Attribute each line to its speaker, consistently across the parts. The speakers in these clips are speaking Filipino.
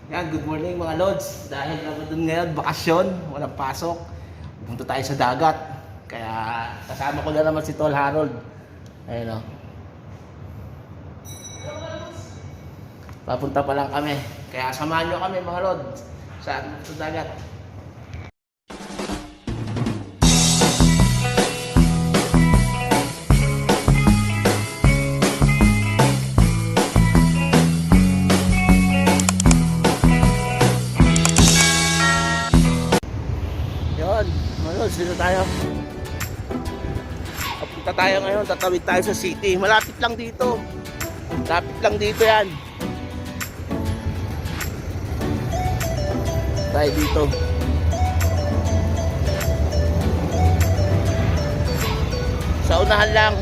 Speaker 1: Yan, good morning mga Lods. Dahil naman dun ngayon, bakasyon, walang pasok. Pupunta tayo sa dagat. Kaya kasama ko na naman si Tol Harold. Ayun o. Papunta pa lang kami. Kaya samahan nyo kami mga Lods sa dagat. Dito tayo. Papunta tayo ngayon, tatawid tayo sa city. Malapit lang dito. Malapit lang dito yan. Tayo dito. Sa unahan lang.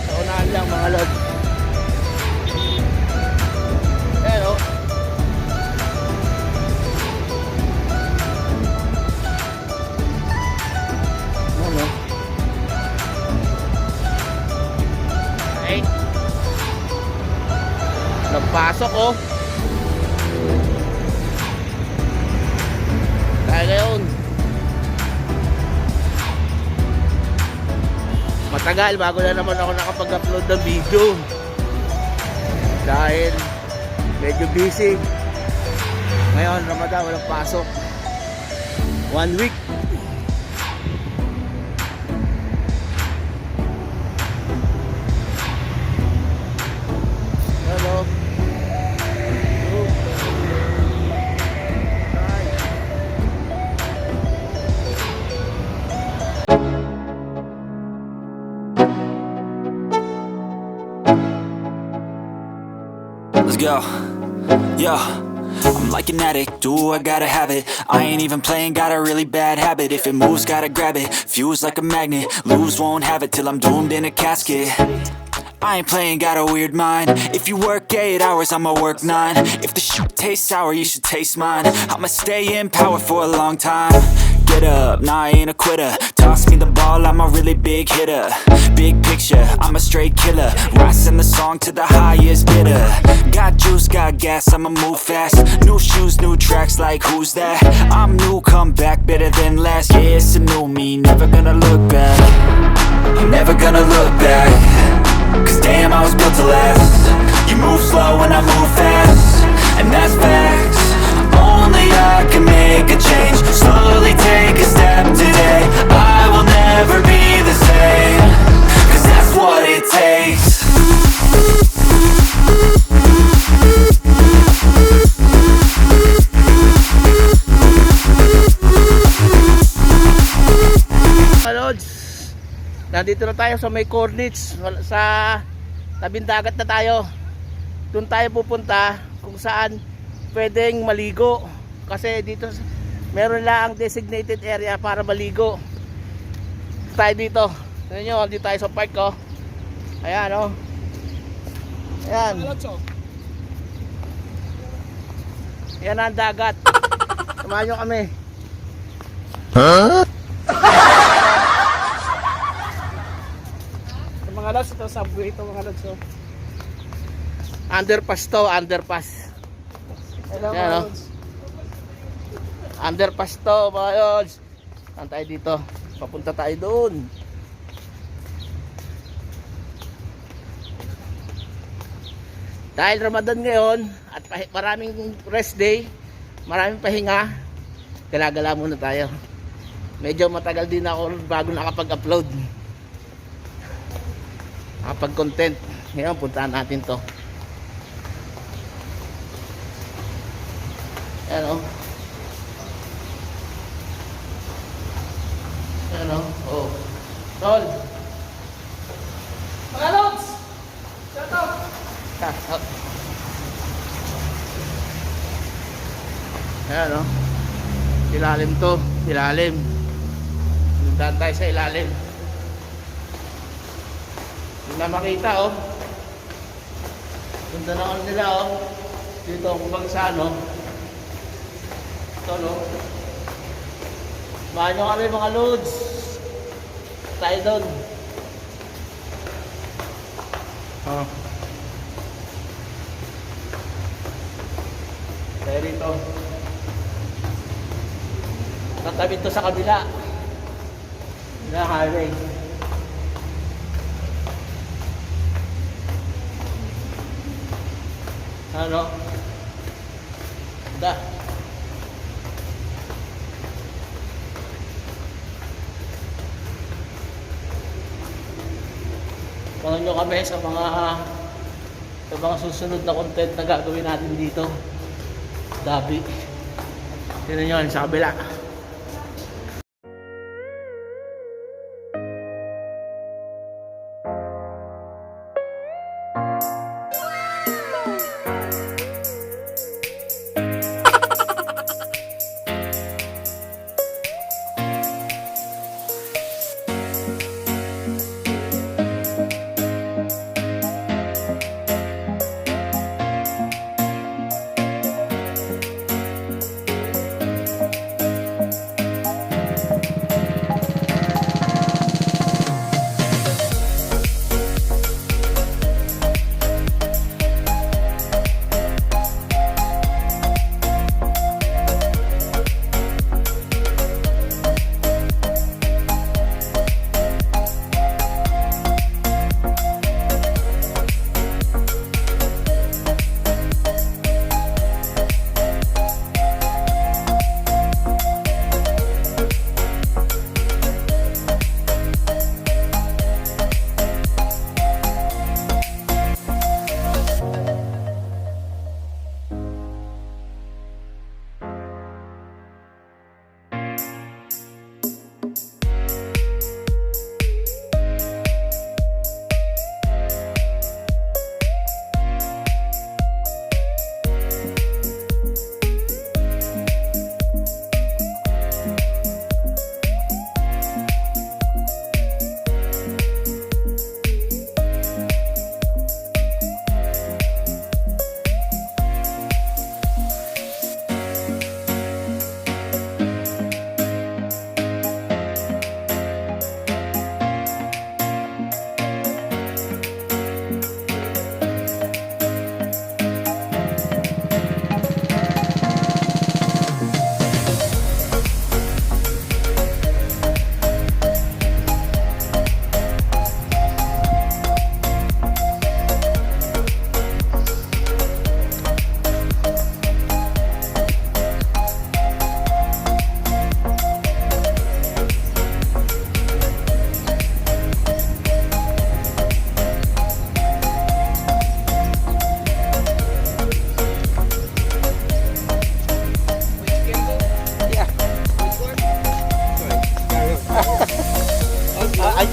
Speaker 1: Sa unahan lang mga lord. Pero nagpasok oh. Kaya ngayon matagal bago na naman ako nakapag-upload ng video dahil medyo busy. Ngayon Ramadan, walang pasok 1 week. Hello.
Speaker 2: Let's go. Yeah, I'm like an addict, do I gotta have it. I ain't even playing, got a really bad habit. If it moves, gotta grab it, fuse like a magnet. Lose, won't have it till I'm doomed in a casket. I ain't playing, got a weird mind. If you work 8 hours, I'ma work 9. If the shit tastes sour, you should taste mine. I'ma stay in power for a long time. Get up, nah I ain't a quitter. Toss me the ball, I'm a really big hitter. Big picture, I'm a straight killer. Rising the song to the highest bidder. Got juice, got gas, I'ma move fast. New shoes, new tracks, like who's that? I'm new, come back, better than last. Yeah, it's a new me, never gonna look back. I'm never gonna look back. Cause damn, I was built to last. You move slow and I move fast, and that's facts. Only I can make a change. Slowly take a step today. I will never be the same. Cause that's what it takes.
Speaker 1: Lods, nandito na tayo sa may Cornets, sa tabing dagat na tayo. Doon tayo pupunta kung saan pwedeng maligo, kasi dito meron lang designated area para maligo. Tayo dito, tignan nyo, dito tayo sa park oh. Ayan oh. Ayan. Ayan ang dagat. Samahan nyo kami.
Speaker 3: Mga lods, ito subway ito mga lods. So.
Speaker 1: Underpass to, underpass.
Speaker 3: Hello
Speaker 1: Ayan,
Speaker 3: mga
Speaker 1: oh.
Speaker 3: lods.
Speaker 1: Underpass to mga lods. Saan tayo dito? Papunta tayo doon. Dahil Ramadan ngayon at maraming rest day, maraming pahinga, gala-gala muna tayo. Medyo matagal din ako bago nakapag-upload, nakapag-content. Ngayon puntahan natin to. Ayan o. Ayan o. Oh. Tol.
Speaker 3: Mga lods! Shout out!
Speaker 1: Ayan o. Ilalim to. Ilalim. Puntahan tayo sa ilalim. Hindi na makita oh. Punta na ano nila oh. Dito kung bang sa ano. Ito no. Samahan nyo kami mga lods. Tayo doon. dito. Tatawid to sa kabila. Na highway. Ano? Da. Pangan nyo kami sa mga susunod na content na gagawin natin dito. Dabi. Tignan nyo sa kabila.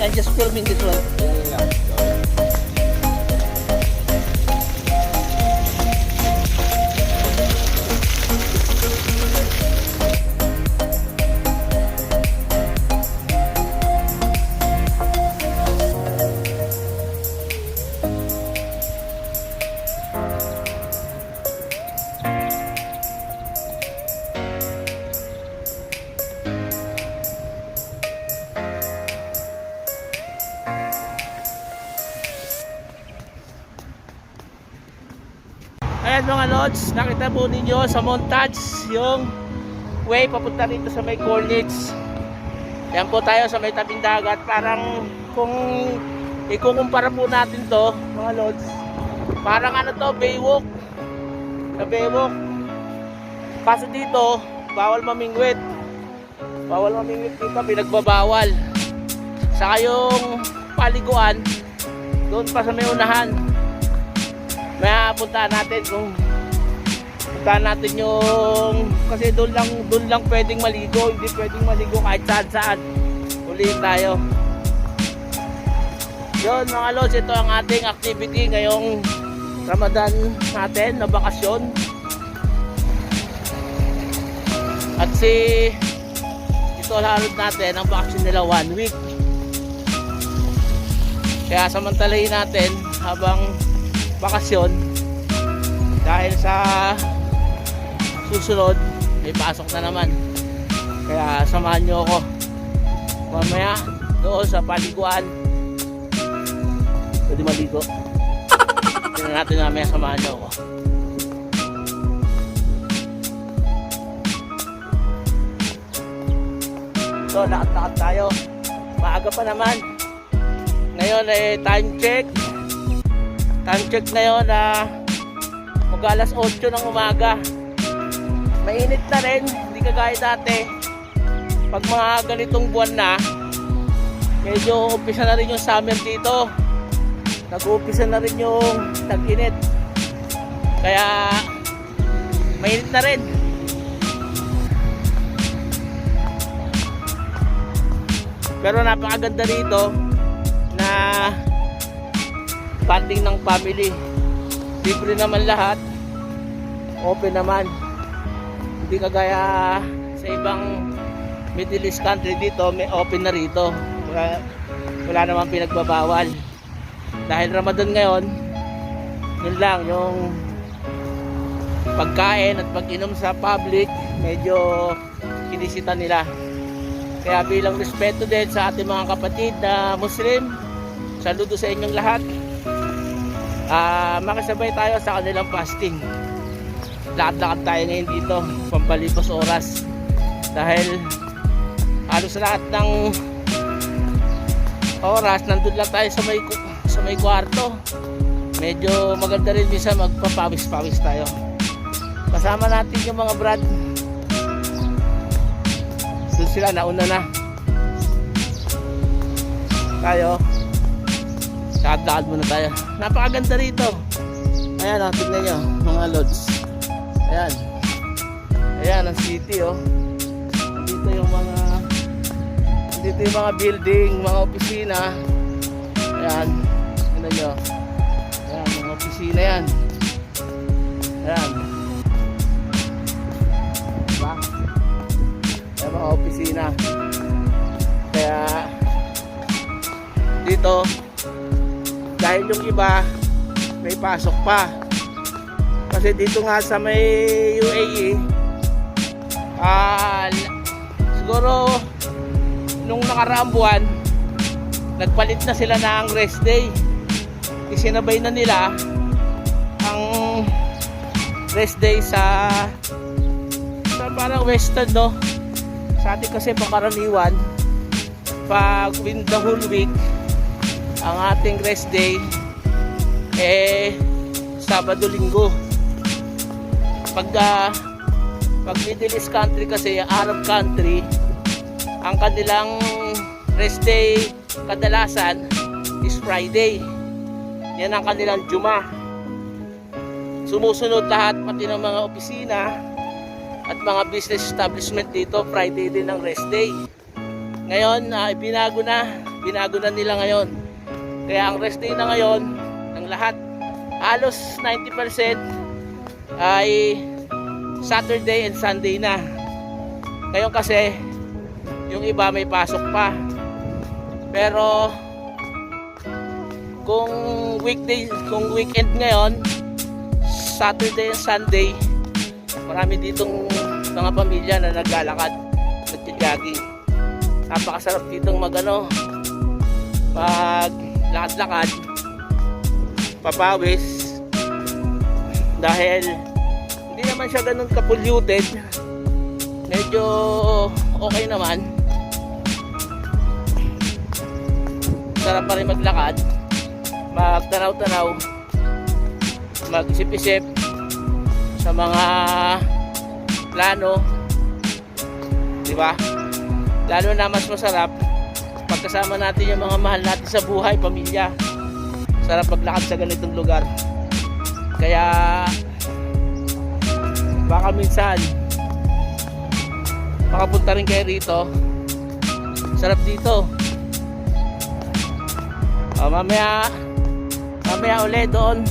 Speaker 1: I'm just filming this one. Ayan mga lods, nakita po ninyo sa montage yung way papunta rito sa may Cornets. Ayan po tayo sa may tabing dagat. Parang kung ikukumpara po natin to mga lods, parang ano to, Baywalk. Sa Baywalk. Kaso dito, bawal mamingwit. Bawal mamingwit dito, pinagbabawal. Saka yung paliguan, doon pa sa may unahan. May puntahan natin kung puntahan natin yung kasi doon lang pwedeng maligo, hindi pwedeng maligo kahit saan ulihin tayo. Yun mga lods, ito ang ating activity ngayong Ramadan natin na bakasyon. At ito halod natin ang bakasyon nila 1 week. Kaya samantalahin natin habang bakasyon dahil sa susunod may pasok na naman, kaya samahan nyo ako mamaya doon sa paliguan. Pwede maligo. Tingnan natin mamaya, samahan nyo ako. So lakad-lakad tayo. Maaga pa naman. Ngayon ay time check. Time check ngayon na mag-alas 8 ng umaga. Mainit na rin, hindi kagaya dati. Pag mga ganitong buwan na, medyo umpisa na rin yung summer dito. Nag-uumpisa na rin yung tag-init. Kaya mainit na rin. Pero napakaganda rito na bonding ng family. Libre naman lahat. Open naman. Hindi kagaya sa ibang Middle East country dito, may open na rito. Wala namang pinagbabawal. Dahil Ramadan ngayon, yun lang, yung pagkain at pag-inom sa public, medyo kinisita nila. Kaya bilang respeto din sa ating mga kapatid na Muslim, saludo sa inyong lahat. Makasabay tayo sa kanilang fasting. Lakad-lakad tayo ngayon dito, pampalipas oras. Dahil halos lahat ng oras, nandun lang tayo sa may kwarto. Medyo maganda rin minsan magpapawis-pawis tayo. Kasama natin yung mga brad. Doon sila, nauna na. Tayo, lakad-lakad muna tayo. Napakaganda rito. Ayan o, tignan nyo mga lods. Ayan. Ayan ang city o. Dito yung mga building, mga opisina. Ayan. Tignan nyo. Ayan, mga opisina yan. Ayan. Diba? Ayan, mga opisina. Kaya dito, dahil yung iba may pasok pa. Kasi dito nga sa may UAE, siguro nung nakaraang buwan, nagpalit na sila ng rest day. Isinabay na nila ang rest day sa parang western, no? Sa atin kasi pangkaraniwan, pag within the whole week, ang ating rest day Sabado, Linggo. Pag Middle East country kasi, Arab country, ang kanilang rest day kadalasan is Friday. Yan ang kanilang Juma. Sumusunod lahat, pati ng mga opisina at mga business establishment dito, Friday din ang rest day. Ngayon, binago na nila ngayon. Kaya ang rest day na ngayon ng lahat, halos 90% ay Saturday and Sunday na. Ngayon kasi yung iba may pasok pa. Pero kung weekend ngayon, Saturday and Sunday, marami ditong mga pamilya na naglalakad, nagja-jogging. Napakasarap ditong maglakad-lakad, papawis, dahil hindi naman siya ganun ka-polluted. Medyo okay naman. Sarap pa rin maglakad, magtanaw-tanaw, mag-isip-isip sa mga plano, di ba? Lalo na mas masarap pagkasama natin yung mga mahal natin sa buhay, pamilya. Sarap maglakad sa ganitong lugar. Kaya baka minsan makapunta rin kayo rito. Sarap dito. Mamaya ulit doon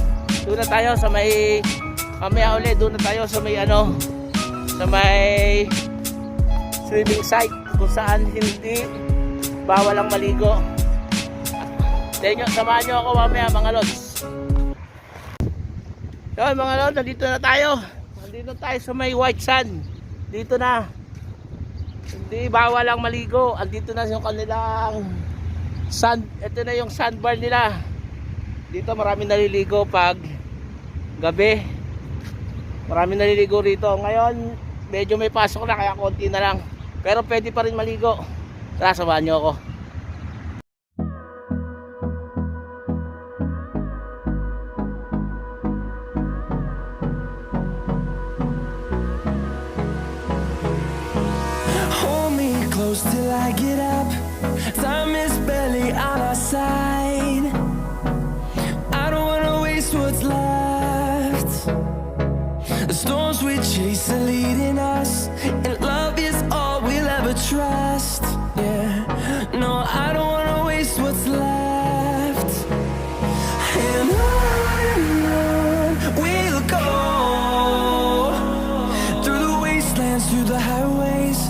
Speaker 1: na tayo sa may sa may swimming site kung saan hindi bawal ang maligo. Samahan nyo ako mamaya mga lods. Yun mga lods, nandito na tayo. Nandito tayo sa may white sand. Dito na. Hindi bawal ang maligo. Andito na yung kanilang sand. Ito na yung sandbar nila. Dito marami naliligo pag gabi. Marami naliligo rito. Ngayon medyo may pasok na kaya konti na lang. Pero pwede pa rin maligo. Tara, samahan nyo ako.
Speaker 4: Hold me close till I get up. Time is barely on our side. I don't wanna waste what's left. The storms we chase are leading us, and love is all we'll ever trust. Yeah, no, I don't wanna waste what's left. And on we'll go, through the wastelands, through the highways,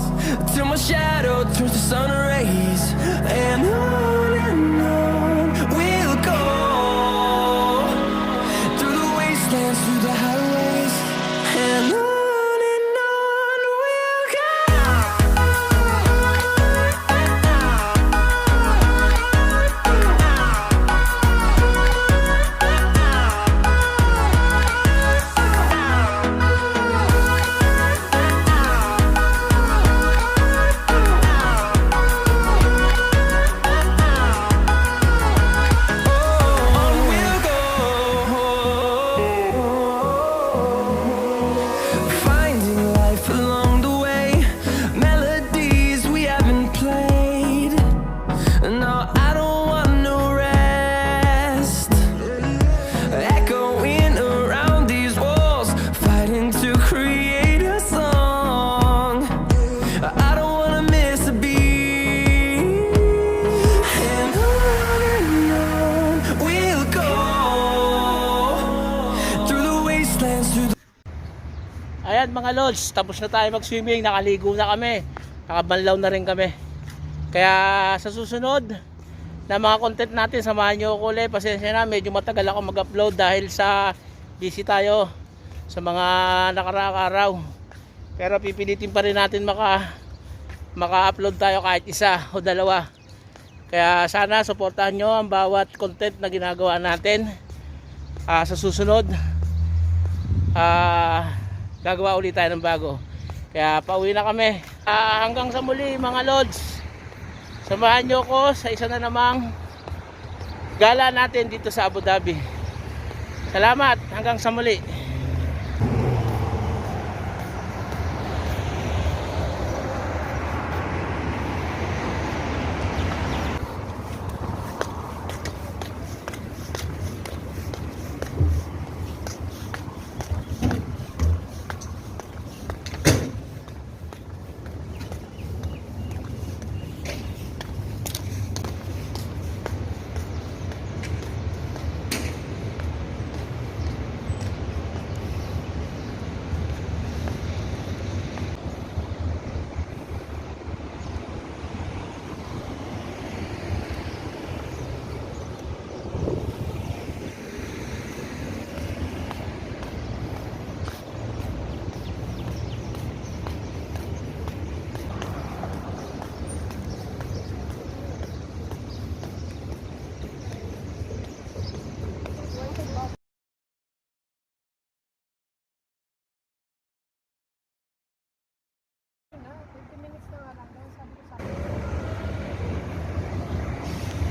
Speaker 4: till my shadow turns to sun rays. And on we'll go, through the wastelands, through the highways, and on we'll go. On we'll go, finding life along the way, melodies we haven't played. No, I don't want no rest, echoing around these walls, fighting to create a song. I don't wanna miss a beat. And on we'll go, through the wastelands, through the
Speaker 1: Ayan mga lods, tapos na tayo mag-swimming, nakaligo na kami, nakabanlaw na rin kami. Kaya sa susunod na mga content natin, samahan nyo ako ulit. Pasensya na, medyo matagal ako mag-upload dahil sa busy tayo sa mga nakaraang araw. Pero pipilitin pa rin natin maka-upload tayo kahit isa o dalawa. Kaya sana suportahan nyo ang bawat content na ginagawa natin. Sa susunod gagawa ulit tayo ng bago. Kaya pauwi na kami. Hanggang sa muli mga lods, samahan nyo ko sa isa na namang gala natin dito sa Abu Dhabi. Salamat, hanggang sa muli.